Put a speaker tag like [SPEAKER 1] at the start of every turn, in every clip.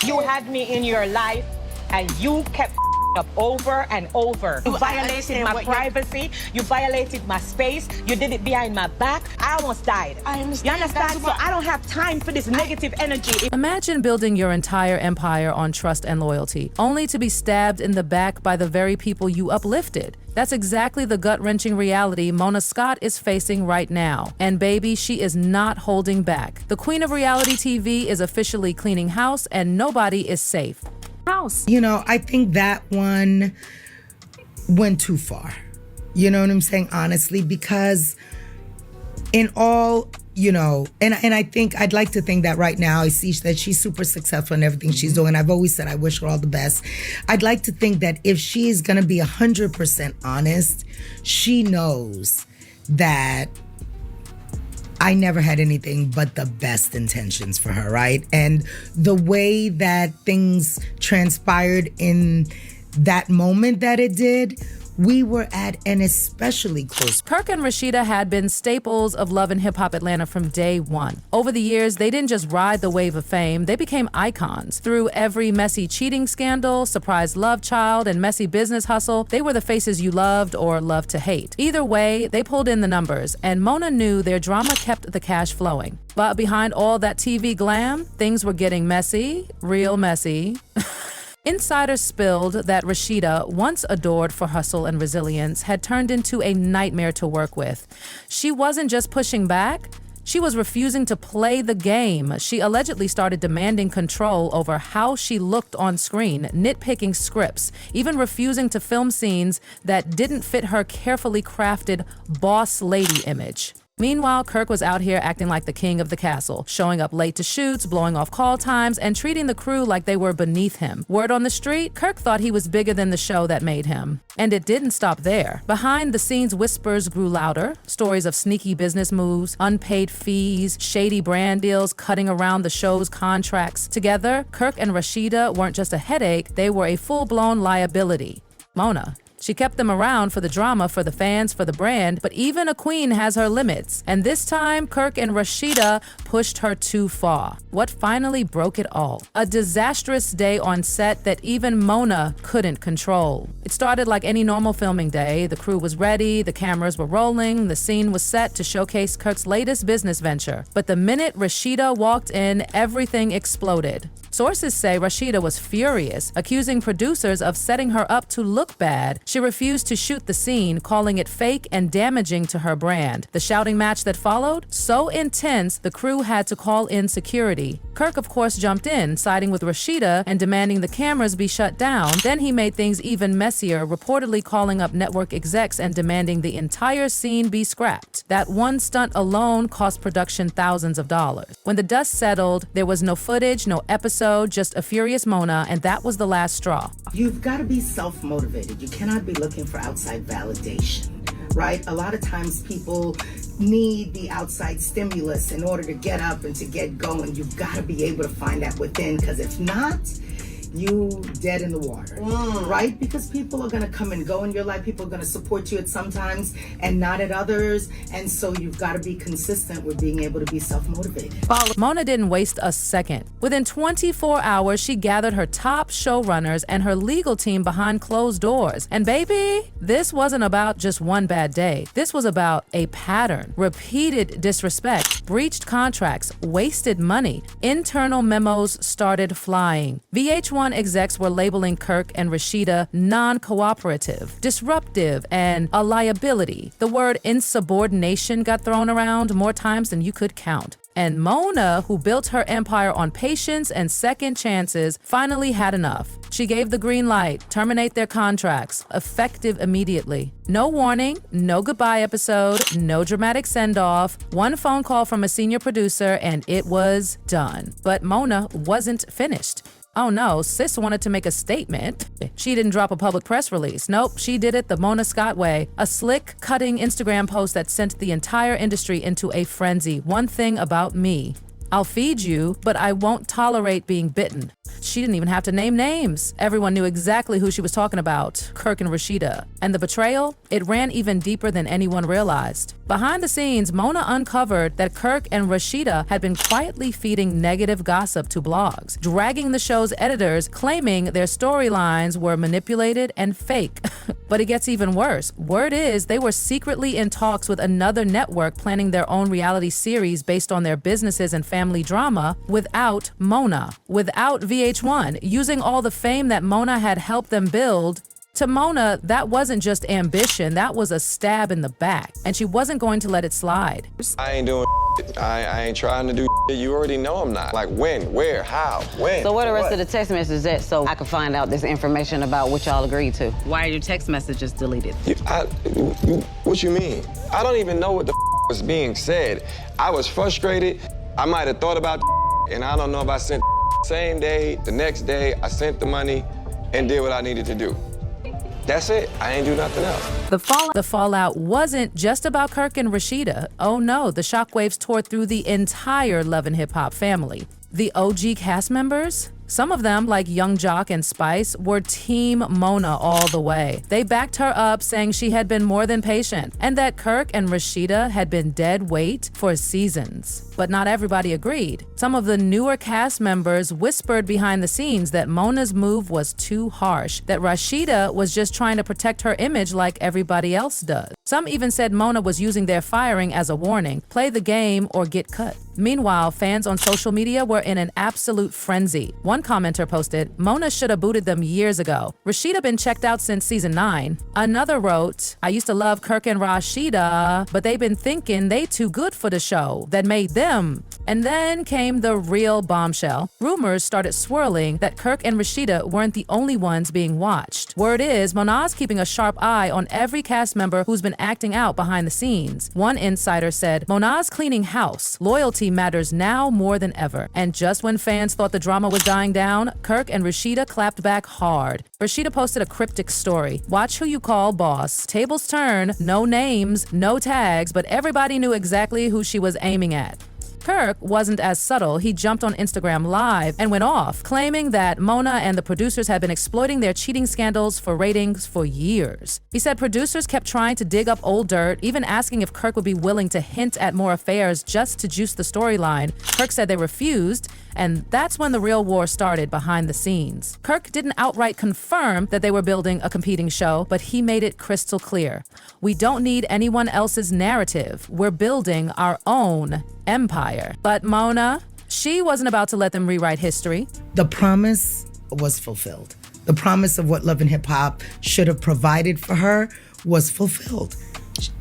[SPEAKER 1] You had me in your life, and you kept up over and over. You violated my privacy. You violated my space. You did it behind my back. I almost died.
[SPEAKER 2] I understand.
[SPEAKER 1] You understand? So I don't have time for this negative energy.
[SPEAKER 3] Imagine building your entire empire on trust and loyalty, only to be stabbed in the back by the very people you uplifted. That's exactly the gut-wrenching reality Mona Scott is facing right now. And baby, she is not holding back. The queen of reality TV is officially cleaning house, and nobody is safe.
[SPEAKER 4] You know, I think that one went too far. You know what I'm saying? Honestly, because in all, you know, and I think I'd like to think that right now I see that she's super successful in everything she's doing. I've always said I wish her all the best. I'd like to think that if she is going to be 100% honest, she knows that I never had anything but the best intentions for her, right? And the way that things transpired in that moment that it did, we were at an especially close.
[SPEAKER 3] Kirk and Rashida had been staples of Love and Hip Hop Atlanta from day one. Over the years, they didn't just ride the wave of fame, they became icons. Through every messy cheating scandal, surprise love child, and messy business hustle, they were the faces you loved or loved to hate. Either way, they pulled in the numbers, and Mona knew their drama kept the cash flowing. But behind all that TV glam, things were getting messy, real messy. Insiders spilled that Rashida, once adored for hustle and resilience, had turned into a nightmare to work with. She wasn't just pushing back, she was refusing to play the game. She allegedly started demanding control over how she looked on screen, nitpicking scripts, even refusing to film scenes that didn't fit her carefully crafted boss lady image. Meanwhile, Kirk was out here acting like the king of the castle, showing up late to shoots, blowing off call times, and treating the crew like they were beneath him. Word on the street, Kirk thought he was bigger than the show that made him. And it didn't stop there. Behind the scenes, whispers grew louder. Stories of sneaky business moves, unpaid fees, shady brand deals, cutting around the show's contracts. Together, Kirk and Rashida weren't just a headache, they were a full-blown liability. Mona, she kept them around for the drama, for the fans, for the brand, but even a queen has her limits. And this time, Kirk and Rashida pushed her too far. What finally broke it all? A disastrous day on set that even Mona couldn't control. It started like any normal filming day. The crew was ready, the cameras were rolling, the scene was set to showcase Kirk's latest business venture. But the minute Rashida walked in, everything exploded. Sources say Rashida was furious, accusing producers of setting her up to look bad. She refused to shoot the scene, calling it fake and damaging to her brand. The shouting match that followed? So intense, the crew had to call in security. Kirk, of course, jumped in, siding with Rashida and demanding the cameras be shut down. Then he made things even messier, reportedly calling up network execs and demanding the entire scene be scrapped. That one stunt alone cost production thousands of dollars. When the dust settled, there was no footage, no episode, just a furious Mona, and that was the last straw.
[SPEAKER 4] You've got to be self-motivated. You cannot be looking for outside validation, right? A lot of times people need the outside stimulus in order to get up and to get going. You've got to be able to find that within, because if not, you dead in the water, right? Because people are going to come and go in your life. People are going to support you at some times and not at others. And so you've got to be consistent with being able to be self-motivated.
[SPEAKER 3] Mona didn't waste a second. Within 24 hours, she gathered her top showrunners and her legal team behind closed doors. And baby, this wasn't about just one bad day. This was about a pattern. Repeated disrespect, breached contracts, wasted money. Internal memos started flying. VH1 execs were labeling Kirk and Rashida non-cooperative, disruptive, and a liability. The word insubordination got thrown around more times than you could count. And Mona, who built her empire on patience and second chances, finally had enough. She gave the green light, terminate their contracts, effective immediately. No warning, no goodbye episode, no dramatic send-off, one phone call from a senior producer, and it was done. But Mona wasn't finished. Oh no, sis wanted to make a statement. She didn't drop a public press release. Nope, she did it the Mona Scott way. A slick, cutting Instagram post that sent the entire industry into a frenzy. One thing about me. I'll feed you, but I won't tolerate being bitten. She didn't even have to name names. Everyone knew exactly who she was talking about, Kirk and Rashida. And the betrayal? It ran even deeper than anyone realized. Behind the scenes, Mona uncovered that Kirk and Rashida had been quietly feeding negative gossip to blogs, dragging the show's editors, claiming their storylines were manipulated and fake. But it gets even worse. Word is they were secretly in talks with another network planning their own reality series based on their businesses and family drama without Mona, without VH1, using all the fame that Mona had helped them build. To Mona, that wasn't just ambition, that was a stab in the back, and she wasn't going to let it slide.
[SPEAKER 2] I ain't doing I ain't trying to do you already know I'm not. Like when, where, how, when.
[SPEAKER 5] So where the rest of the text messages at so I can find out this information about what y'all agreed to?
[SPEAKER 6] Why are your text messages deleted?
[SPEAKER 2] What you mean? I don't even know what the was being said. I was frustrated. I might have thought about and I don't know if I sent same day, the next day, I sent the money and did what I needed to do. That's it. I ain't do nothing else.
[SPEAKER 3] The fallout wasn't just about Kirk and Rashida. Oh no, the shockwaves tore through the entire Love and Hip Hop family. The OG cast members? Some of them, like Young Jock and Spice, were Team Mona all the way. They backed her up, saying she had been more than patient, and that Kirk and Rashida had been dead weight for seasons. But not everybody agreed. Some of the newer cast members whispered behind the scenes that Mona's move was too harsh, that Rashida was just trying to protect her image like everybody else does. Some even said Mona was using their firing as a warning, play the game or get cut. Meanwhile, fans on social media were in an absolute frenzy. One commenter posted, "Mona should have booted them years ago. Rashida been checked out since season 9. Another wrote, "I used to love Kirk and Rashida, but they've been thinking they too good for the show that made them." And then came the real bombshell. Rumors started swirling that Kirk and Rashida weren't the only ones being watched. Word is, Mona's keeping a sharp eye on every cast member who's been acting out behind the scenes. One insider said, "Mona's cleaning house. Loyalty matters now more than ever." And just when fans thought the drama was dying down, Kirk and Rashida clapped back hard. Rashida posted a cryptic story. "Watch who you call boss. Tables turn, no names, no tags, but everybody knew exactly who she was aiming at." Kirk wasn't as subtle. He jumped on Instagram Live and went off, claiming that Mona and the producers had been exploiting their cheating scandals for ratings for years. He said producers kept trying to dig up old dirt, even asking if Kirk would be willing to hint at more affairs just to juice the storyline. Kirk said they refused, and that's when the real war started behind the scenes. Kirk didn't outright confirm that they were building a competing show, but he made it crystal clear. "We don't need anyone else's narrative. We're building our own empire." But Mona, she wasn't about to let them rewrite history.
[SPEAKER 4] The promise was fulfilled. The promise of what Love and Hip Hop should have provided for her was fulfilled.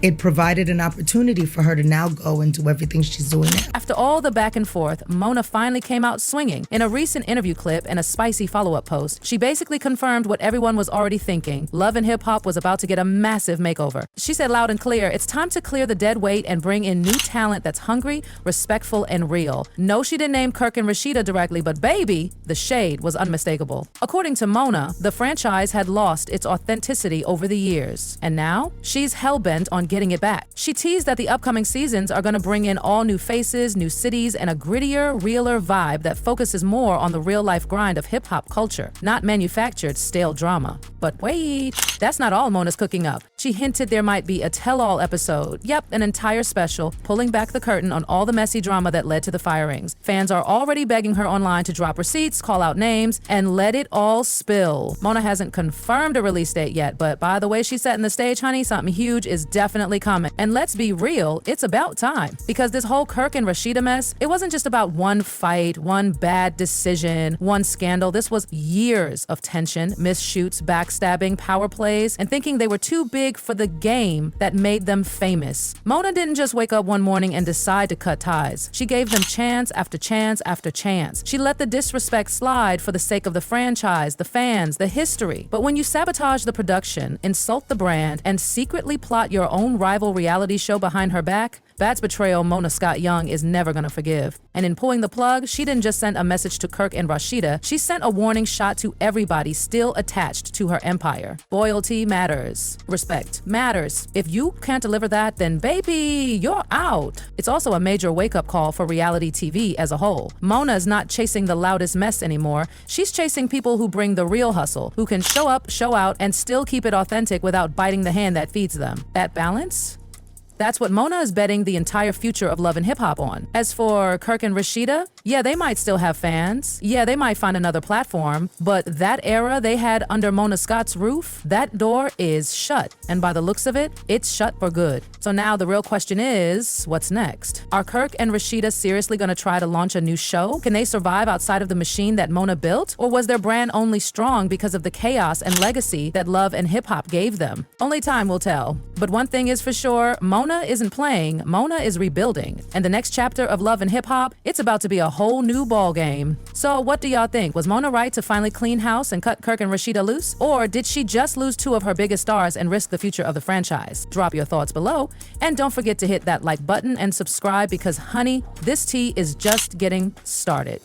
[SPEAKER 4] It provided an opportunity for her to now go and do everything she's doing now.
[SPEAKER 3] After all the back and forth, Mona finally came out swinging. In a recent interview clip and a spicy follow-up post, she basically confirmed what everyone was already thinking. Love and Hip Hop was about to get a massive makeover. She said loud and clear, "It's time to clear the dead weight and bring in new talent that's hungry, respectful, and real." No, she didn't name Kirk and Rashida directly, but baby, the shade was unmistakable. According to Mona, the franchise had lost its authenticity over the years, and now she's hell-bent on getting it back. She teased that the upcoming seasons are going to bring in all new faces, new cities, and a grittier, realer vibe that focuses more on the real-life grind of hip-hop culture, not manufactured, stale drama. But wait, that's not all Mona's cooking up. She hinted there might be a tell-all episode. Yep, an entire special, pulling back the curtain on all the messy drama that led to the firings. Fans are already begging her online to drop receipts, call out names, and let it all spill. Mona hasn't confirmed a release date yet, but by the way she's setting the stage, honey, something huge is definitely coming. And let's be real, it's about time. Because this whole Kirk and Rashida mess, it wasn't just about one fight, one bad decision, one scandal. This was years of tension, missed shoots, backstabbing, power plays, and thinking they were too big for the game that made them famous. Mona didn't just wake up one morning and decide to cut ties. She gave them chance after chance after chance. She let the disrespect slide for the sake of the franchise, the fans, the history. But when you sabotage the production, insult the brand, and secretly plot your own rival reality show behind her back, That's betrayal Mona Scott Young is never gonna forgive. And in pulling the plug, she didn't just send a message to Kirk and Rashida, she sent a warning shot to everybody still attached to her empire. Loyalty matters. Respect matters. If you can't deliver that, then baby, you're out. It's also a major wake-up call for reality TV as a whole. Mona is not chasing the loudest mess anymore. She's chasing people who bring the real hustle, who can show up, show out, and still keep it authentic without biting the hand that feeds them. That balance? That's what Mona is betting the entire future of love and hip-hop on. As for Kirk and Rashida, yeah, they might still have fans. Yeah, they might find another platform. But that era they had under Mona Scott's roof, that door is shut. And by the looks of it, it's shut for good. So now the real question is, what's next? Are Kirk and Rashida seriously gonna try to launch a new show? Can they survive outside of the machine that Mona built? Or was their brand only strong because of the chaos and legacy that love and hip-hop gave them? Only time will tell. But one thing is for sure, Mona isn't playing, Mona is rebuilding. And the next chapter of love and hip-hop, it's about to be a whole new ball game. So what do y'all think? Was Mona right to finally clean house and cut Kirk and Rashida loose? Or did she just lose two of her biggest stars and risk the future of the franchise? Drop your thoughts below. And don't forget to hit that like button and subscribe because, honey, this tea is just getting started.